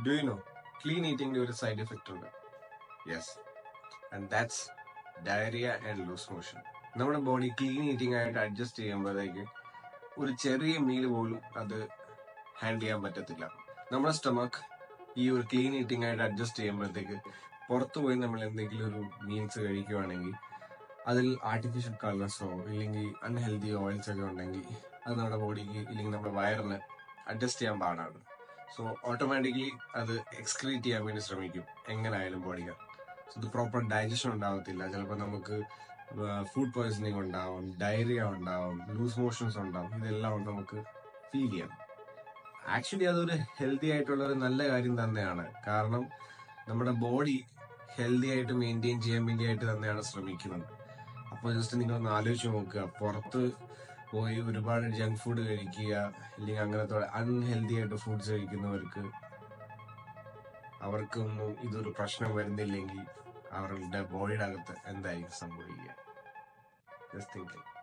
Do you know clean ഈറ്റിംഗിന്റെ ഒരു side effect ഉണ്ട്? Yes, and that's diarrhoea and loose motion. നമ്മുടെ body clean eating ആയിട്ട് adjust ചെയ്യുമ്പോഴത്തേക്ക് ഒരു ചെറിയ മീൽ പോലും അത് ഹാൻഡിൽ ചെയ്യാൻ പറ്റത്തില്ല. നമ്മുടെ സ്റ്റൊമക്ക് ഈ ഒരു ക്ലീൻ ഈറ്റിംഗ് ആയിട്ട് അഡ്ജസ്റ്റ് ചെയ്യുമ്പോഴത്തേക്ക് പുറത്തു പോയി നമ്മൾ എന്തെങ്കിലും ഒരു മീൽസ് കഴിക്കുവാണെങ്കിൽ അതിൽ ആർട്ടിഫിഷ്യൽ കളേഴ്സോ ഇല്ലെങ്കിൽ അൺഹെൽത്തി ഓയിൽസ് ഒക്കെ ഉണ്ടെങ്കിൽ അത് നമ്മുടെ ബോഡിക്ക് ഇല്ലെങ്കിൽ നമ്മുടെ വയറിന് അഡ്ജസ്റ്റ് ചെയ്യാൻ പാടാണ്. സോ ഓട്ടോമാറ്റിക്കലി അത് എക്സ്ക്രീറ്റ് ചെയ്യാൻ വേണ്ടി ശ്രമിക്കും എങ്ങനെയായാലും ബോഡിക്ക്. സോ ഇത് പ്രോപ്പർ ഡൈജഷൻ ഉണ്ടാവത്തില്ല. ചിലപ്പോൾ നമുക്ക് ഫുഡ് പോയ്സണിങ് ഉണ്ടാവും, ഡയറിയ ഉണ്ടാവും, ലൂസ് മോഷൻസ് ഉണ്ടാവും. ഇതെല്ലാം നമുക്ക് ഫീൽ ചെയ്യാം. ആക്ച്വലി അതൊരു ഹെൽത്തി ആയിട്ടുള്ള ഒരു നല്ല കാര്യം തന്നെയാണ്. കാരണം നമ്മുടെ ബോഡി ഹെൽത്തി ആയിട്ട് മെയിൻറ്റെയിൻ ചെയ്യാൻ വേണ്ടിയായിട്ട് തന്നെയാണ് ശ്രമിക്കുന്നത്. അപ്പോൾ ജസ്റ്റ് നിങ്ങളൊന്ന് ആലോചിച്ച് നോക്കുക, പുറത്ത് പോയി ഒരുപാട് ജങ്ക് ഫുഡ് കഴിക്കുക അല്ലെങ്കിൽ അങ്ങനത്തെ അൺഹെൽത്തി ആയിട്ട് ഫുഡ്സ് കഴിക്കുന്നവർക്ക് അവർക്കൊന്നും ഇതൊരു പ്രശ്നം വരുന്നില്ലെങ്കിൽ അവരുടെ ബോഡിയുടെ അകത്ത് എന്തായിരിക്കും സംഭവിക്കുക? Just think.